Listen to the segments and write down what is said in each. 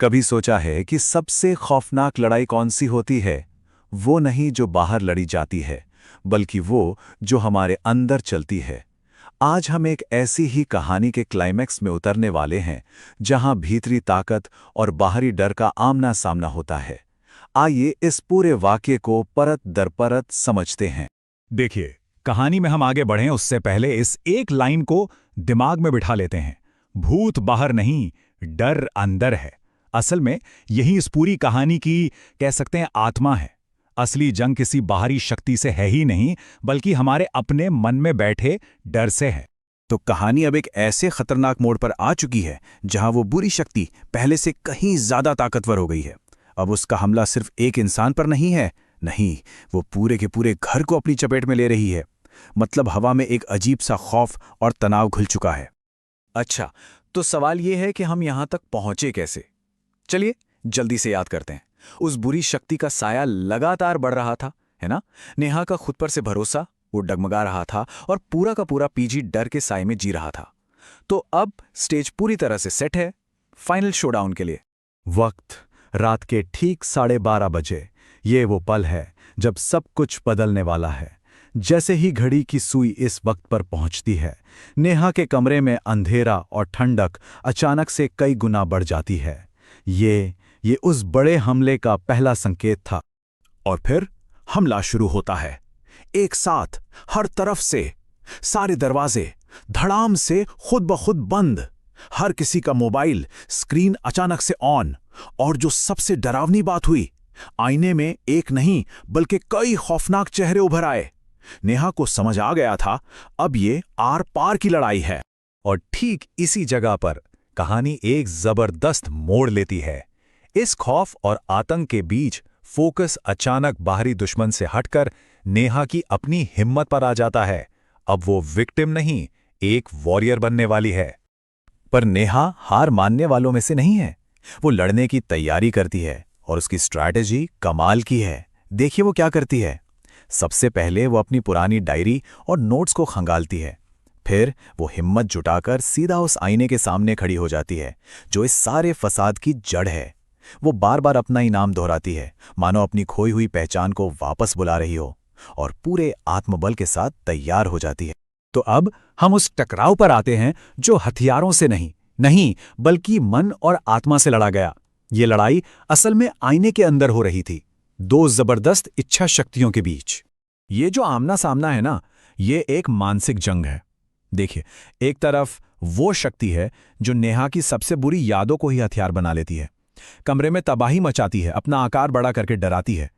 कभी सोचा है कि सबसे खौफनाक लड़ाई कौन सी होती है? वो नहीं जो बाहर लड़ी जाती है, बल्कि वो जो हमारे अंदर चलती है। आज हम एक ऐसी ही कहानी के क्लाइमैक्स में उतरने वाले हैं, जहां भीतरी ताकत और बाहरी डर का आमना सामना होता है। आइए इस पूरे वाक्य को परत दर परत समझते हैं। देखिए, कहानी में हम आगे बढ़ें उससे पहले इस एक लाइन को दिमाग में बिठा लेते हैं। भूत बाहर नहीं, डर अंदर है। असल में यही इस पूरी कहानी की कह सकते हैं आत्मा है। असली जंग किसी बाहरी शक्ति से है ही नहीं, बल्कि हमारे अपने मन में बैठे डर से है। तो कहानी अब एक ऐसे खतरनाक मोड़ पर आ चुकी है जहां वो बुरी शक्ति पहले से कहीं ज्यादा ताकतवर हो गई है। अब उसका हमला सिर्फ एक इंसान पर नहीं है, नहीं, वो पूरे के पूरे घर को अपनी चपेट में ले रही है। मतलब हवा में एक अजीब सा खौफ और तनाव घुल चुका है। अच्छा, तो सवाल ये है कि हम यहां तक पहुंचे कैसे? चलिए जल्दी से याद करते हैं। उस बुरी शक्ति का साया लगातार बढ़ रहा था, है ना? नेहा का खुद पर से भरोसा, वो डगमगा रहा था और पूरा का पूरा पीजी डर के साए में जी रहा था। तो अब स्टेज पूरी तरह से सेट है फाइनल शोडाउन के लिए। वक्त रात के ठीक 12:30 बजे। ये वो पल है जब सब कुछ बदलने वाला है। जैसे ही घड़ी की सुई इस वक्त पर पहुंचती है, नेहा के कमरे में अंधेरा और ठंडक अचानक से कई गुना बढ़ जाती है। ये उस बड़े हमले का पहला संकेत था। और फिर हमला शुरू होता है। एक साथ, हर तरफ से, सारे दरवाजे धड़ाम से खुद ब खुद बंद। हर किसी का मोबाइल स्क्रीन अचानक से ऑन। और जो सबसे डरावनी बात हुई, आईने में एक नहीं बल्कि कई खौफनाक चेहरे उभर आए। नेहा को समझ आ गया था, अब ये आर पार की लड़ाई है। और ठीक इसी जगह पर कहानी एक जबरदस्त मोड़ लेती है। इस खौफ और आतंक के बीच फोकस अचानक बाहरी दुश्मन से हटकर नेहा की अपनी हिम्मत पर आ जाता है। अब वो विक्टिम नहीं, एक वॉरियर बनने वाली है। पर नेहा हार मानने वालों में से नहीं है। वो लड़ने की तैयारी करती है और उसकी स्ट्रैटेजी कमाल की है। देखिए वो क्या करती है। सबसे पहले वो अपनी पुरानी डायरी और नोट्स को खंगालती है। फिर वो हिम्मत जुटाकर सीधा उस आईने के सामने खड़ी हो जाती है, जो इस सारे फसाद की जड़ है। वो बार बार अपना ही नाम दोहराती है, मानो अपनी खोई हुई पहचान को वापस बुला रही हो, और पूरे आत्मबल के साथ तैयार हो जाती है। तो अब हम उस टकराव पर आते हैं जो हथियारों से नहीं बल्कि मन और आत्मा से लड़ा गया। ये लड़ाई असल में आईने के अंदर हो रही थी, दो जबरदस्त इच्छा शक्तियों के बीच। ये जो आमना सामना है ना, ये एक मानसिक जंग है। देखिए, एक तरफ वो शक्ति है जो नेहा की सबसे बुरी यादों को ही हथियार बना लेती है, कमरे में तबाही मचाती है, अपना आकार बड़ा करके डराती है।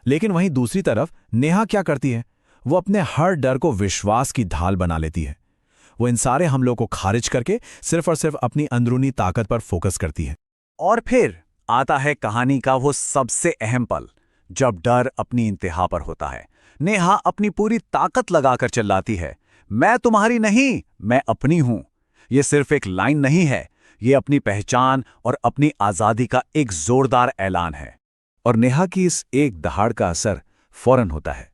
लेकिन वहीं दूसरी तरफ नेहा क्या करती है? वो अपने हर डर को विश्वास की ढाल बना लेती है। वो इन सारे हमलों को खारिज करके सिर्फ और सिर्फ अपनी अंदरूनी ताकत पर फोकस करती है। और फिर आता है कहानी का वो सबसे अहम पल, जब डर अपनी इंतहा पर होता है। नेहा अपनी पूरी ताकत लगाकर चिल्लाती है, मैं तुम्हारी नहीं, मैं अपनी हूं। ये सिर्फ एक लाइन नहीं है, ये अपनी पहचान और अपनी आजादी का एक जोरदार ऐलान है। और नेहा की इस एक दहाड़ का असर फौरन होता है।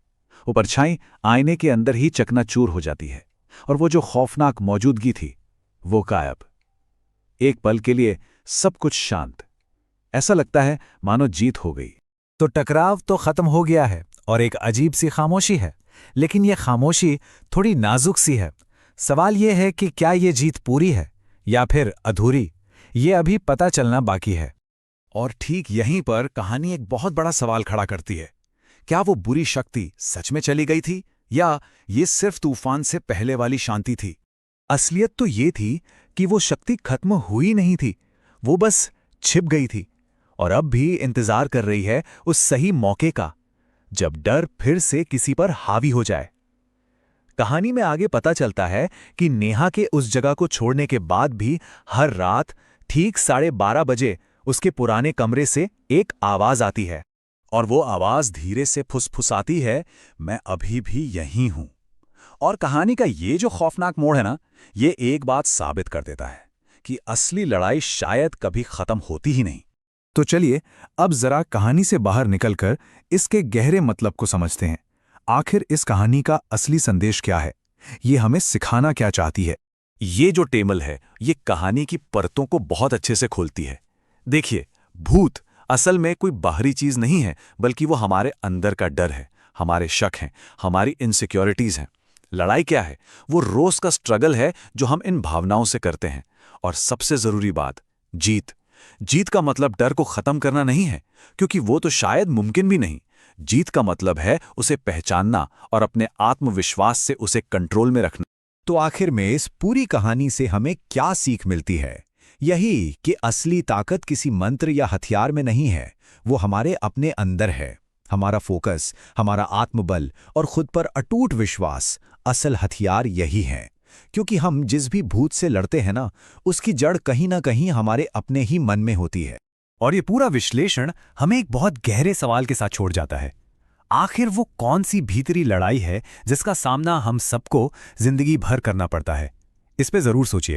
वो परछाई आईने के अंदर ही चकनाचूर हो जाती है, और वो जो खौफनाक मौजूदगी थी वो गायब। एक पल के लिए सब कुछ शांत। ऐसा लगता है मानो जीत हो गई। तो टकराव तो खत्म हो गया है और एक अजीब सी खामोशी है। लेकिन यह खामोशी थोड़ी नाजुक सी है। सवाल यह है कि क्या ये जीत पूरी है या फिर अधूरी? ये अभी पता चलना बाकी है। और ठीक यहीं पर कहानी एक बहुत बड़ा सवाल खड़ा करती है। क्या वो बुरी शक्ति सच में चली गई थी, या ये सिर्फ तूफान से पहले वाली शांति थी? असलियत तो ये थी कि वो शक्ति खत्म हुई नहीं थी, वो बस छिप गई थी, और अब भी इंतजार कर रही है उस सही मौके का, जब डर फिर से किसी पर हावी हो जाए। कहानी में आगे पता चलता है कि नेहा के उस जगह को छोड़ने के बाद भी हर रात ठीक 12:30 बजे उसके पुराने कमरे से एक आवाज आती है, और वो आवाज धीरे से फुसफुसाती है, मैं अभी भी यहीं हूं। और कहानी का ये जो खौफनाक मोड़ है ना, ये एक बात साबित कर देता है कि असली लड़ाई शायद कभी खत्म होती ही नहीं। तो चलिए अब जरा कहानी से बाहर निकलकर इसके गहरे मतलब को समझते हैं। आखिर इस कहानी का असली संदेश क्या है? ये हमें सिखाना क्या चाहती है? ये जो टेबल है, ये कहानी की परतों को बहुत अच्छे से खोलती है। देखिए, भूत असल में कोई बाहरी चीज नहीं है, बल्कि वो हमारे अंदर का डर है, हमारे शक हैं, हमारी इनसिक्योरिटीज हैं। लड़ाई क्या है? वो रोज का स्ट्रगल है जो हम इन भावनाओं से करते हैं। और सबसे जरूरी बात, जीत। जीत का मतलब डर को खत्म करना नहीं है, क्योंकि वो तो शायद मुमकिन भी नहीं। जीत का मतलब है उसे पहचानना और अपने आत्मविश्वास से उसे कंट्रोल में रखना। तो आखिर में इस पूरी कहानी से हमें क्या सीख मिलती है? यही कि असली ताकत किसी मंत्र या हथियार में नहीं है, वो हमारे अपने अंदर है। हमारा फोकस, हमारा आत्मबल और खुद पर अटूट विश्वास असल हथियार यही है। क्योंकि हम जिस भी भूत से लड़ते हैं ना, उसकी जड़ कहीं ना कहीं हमारे अपने ही मन में होती है। और ये पूरा विश्लेषण हमें एक बहुत गहरे सवाल के साथ छोड़ जाता है। आखिर वो कौन सी भीतरी लड़ाई है जिसका सामना हम सबको जिंदगी भर करना पड़ता है? इस पे जरूर सोचिएगा।